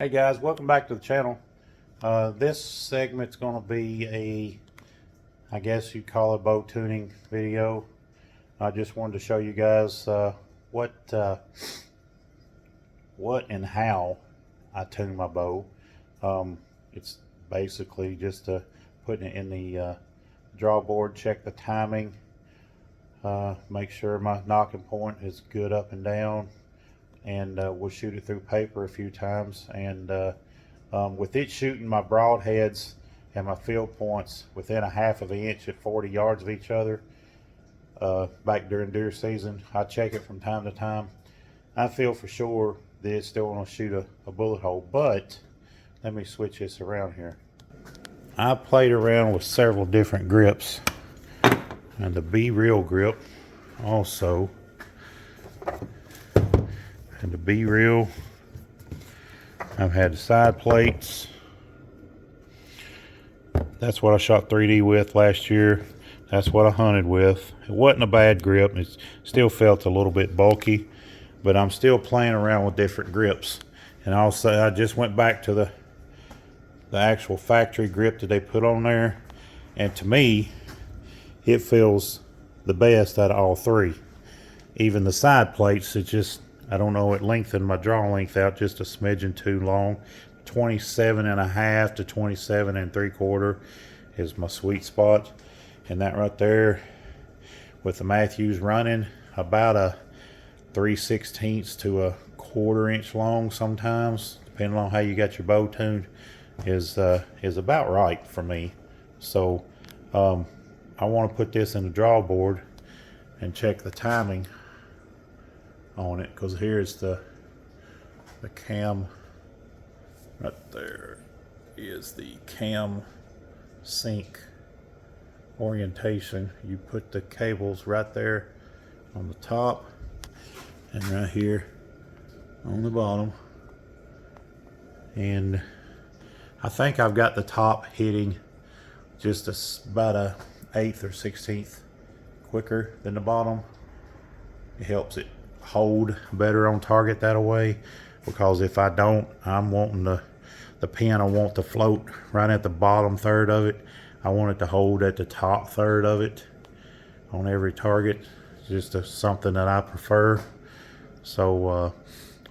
Hey guys, welcome back to the channel. This segment's going to be I guess you'd call it bow tuning video. I just wanted to show you guys what and how I tune my bow. It's basically just putting it in the draw board, check the timing, make sure my knocking point is good up and down, and we'll shoot it through paper a few times. And with it shooting my broadheads and my field points within a half of an inch at 40 yards of each other, back during deer season, I check it from time to time. I feel for sure that it's still going to shoot a bullet hole. But let me switch this around here. I played around with several different grips, and the B-Real grip also. And the B-Real, I've had the side plates. That's what I shot 3D with last year. That's what I hunted with. It wasn't a bad grip. It still felt a little bit bulky, but I'm still playing around with different grips. And also, I just went back to the actual factory grip that they put on there, and to me, it feels the best out of all three. Even the side plates, it just, I don't know, it lengthened my draw length out just a smidgen too long. 27.5 to 27.75 is my sweet spot. And that right there, with the Mathews running, about a 3/16 to a 1/4 inch long sometimes, depending on how you got your bow tuned, is about right for me. So I want to put this in the draw board and check the timing on it, because here's the cam right there is the cam sync orientation. You put the cables right there on the top and right here on the bottom, and I think I've got the top hitting just about a 1/8 or 1/16 quicker than the bottom. It helps it hold better on target that way, because if I don't, I'm wanting the pin, I want to float right at the bottom third of it. I want it to hold at the top third of it on every target. It's just something that I prefer. So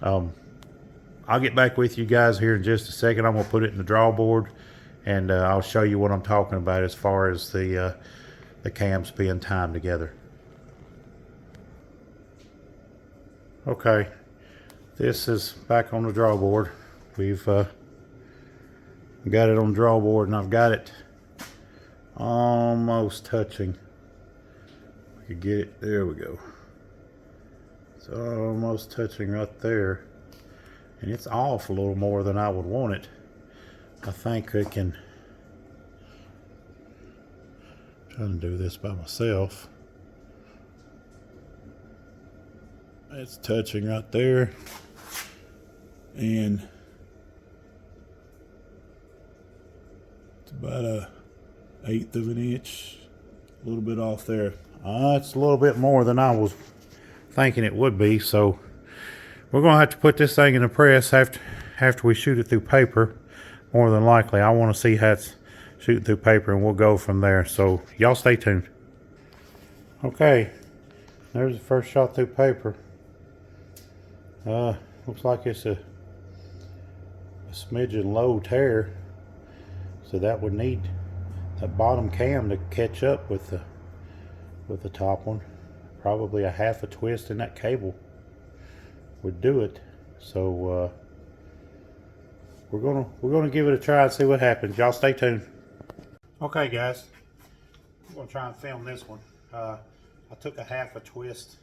I'll get back with you guys here in just a second. I'm gonna put it in the draw board, and I'll show you what I'm talking about as far as the cams being timed together. Okay, this is back on the draw board. We've got it on the draw board, and I've got it almost touching. I could get it, there we go. It's almost touching right there, and it's off a little more than I would want it. I think I can, trying to do this by myself. It's touching right there, and it's about a 1/8 of an inch, a little bit off there. It's a little bit more than I was thinking it would be, so we're gonna have to put this thing in the press after we shoot it through paper. More than likely, I want to see how it's shooting through paper, and we'll go from there. So y'all stay tuned. Okay, there's the first shot through paper. Looks like it's a smidgen low tear, so that would need that bottom cam to catch up with the top one. Probably a half a twist in that cable would do it. So we're gonna give it a try and see what happens. Y'all stay tuned. Okay guys, I'm gonna try and film this one. I took a half a twist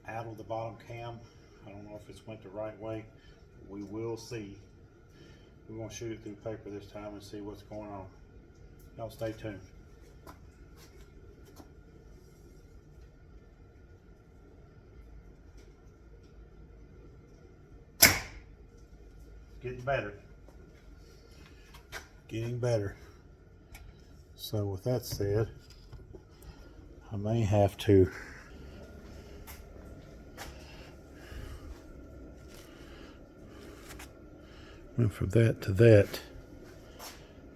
out of the bottom cam. I don't know if it's went the right way. We will see. We're gonna shoot it through paper this time and see what's going on. Y'all stay tuned. Getting better. Getting better. So with that said, I may have to went from that to that.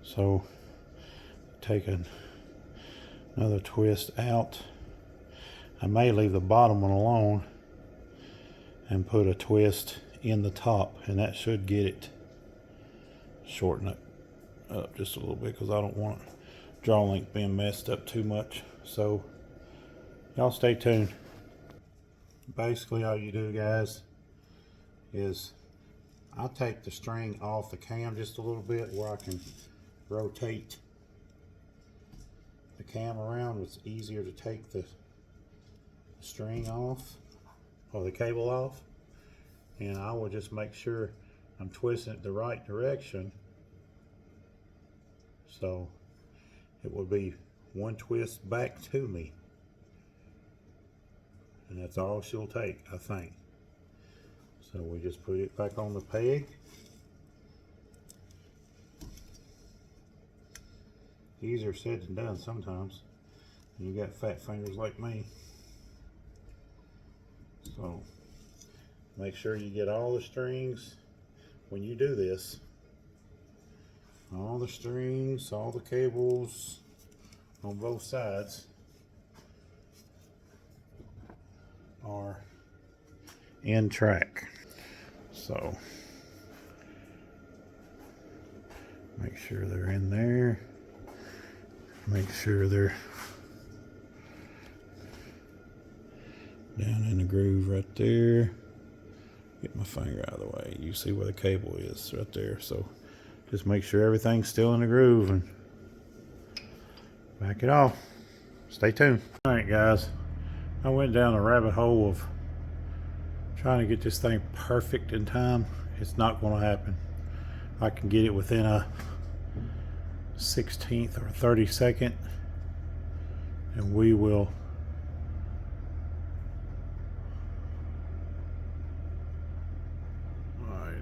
So take another twist out. I may leave the bottom one alone and put a twist in the top, and that should get it. Shorten it up just a little bit because I don't want draw length being messed up too much. So y'all stay tuned. Basically all you do, guys, is I take the string off the cam just a little bit where I can rotate the cam around. It's easier to take the string off or the cable off, and I will just make sure I'm twisting it the right direction, so it will be one twist back to me, and that's all she'll take, I think. So we just put it back on the peg. Easier said than done sometimes. You got fat fingers like me. So make sure you get all the strings when you do this. All the strings, all the cables on both sides are in track. So make sure they're in there. Make sure they're down in the groove right there. Get my finger out of the way. You see where the cable is right there. So just make sure everything's still in the groove and back it off. Stay tuned. All right, guys. I went down a rabbit hole of trying to get this thing perfect in time. It's not going to happen. I can get it within a 16th or 32nd, and we will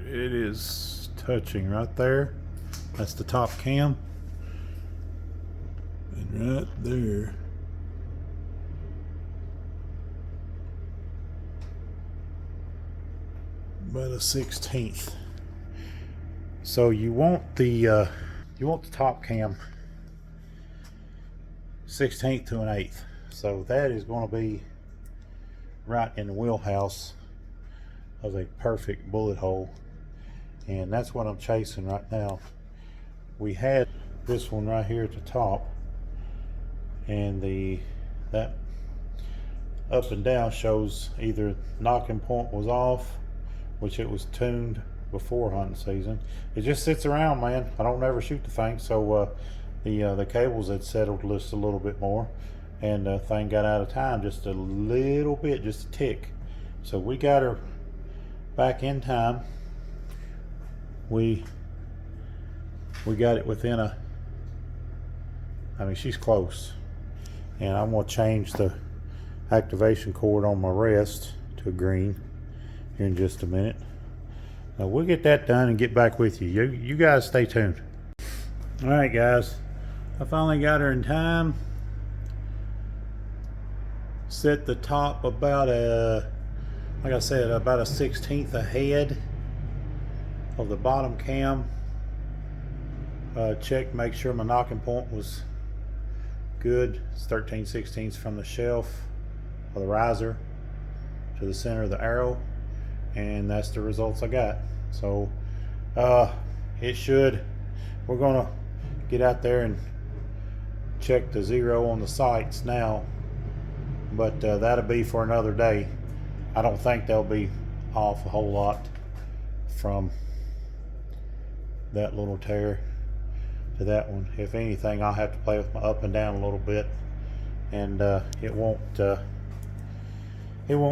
it is touching right there. That's the top cam, and right there about a 16th. So you want the top cam 16th to an 1/8. So that is going to be right in the wheelhouse of a perfect bullet hole, and that's what I'm chasing right now. We had this one right here at the top, and that up and down shows either knocking point was off, which it was tuned before hunting season. It just sits around, man. I don't ever shoot the thing, so the cables had settled just a little bit more, and the thing got out of time just a little bit, just a tick. So we got her back in time. We got it within a, I mean, she's close. And I'm gonna change the activation cord on my rest to green here in just a minute. Now we'll get that done and get back with you. You guys stay tuned. All right, guys, I finally got her in time. Set the top about like I said, about a 16th ahead of the bottom cam. Check, make sure my knocking point was good. It's 13/16 from the shelf or the riser to the center of the arrow, and that's the results I got. So it should, we're gonna get out there and check the zero on the sights now, but that'll be for another day. I don't think they'll be off a whole lot from that little tear to that one. If anything, I'll have to play with my up and down a little bit, and it won't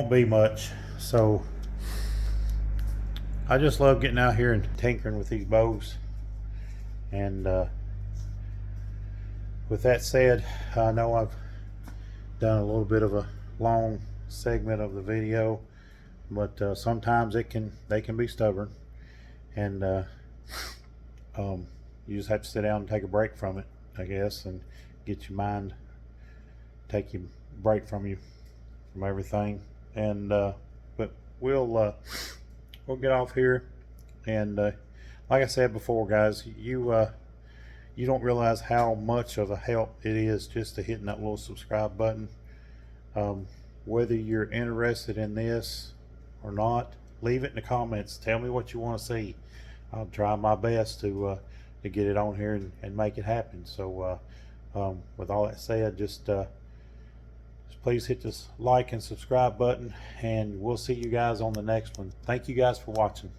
be much. So I just love getting out here and tinkering with these bows. And with that said, I know I've done a little bit of a long segment of the video, but sometimes they can be stubborn, and you just have to sit down and take a break from it, I guess, and get your mind, take your break from everything. And but we'll get off here, and like I said before, guys, you don't realize how much of a help it is just to hitting that little subscribe button. Whether you're interested in this or not, leave it in the comments. Tell me what you want to see. I'll try my best to get it on here and make it happen. So with all that said, just please hit this like and subscribe button, and we'll see you guys on the next one. Thank you guys for watching.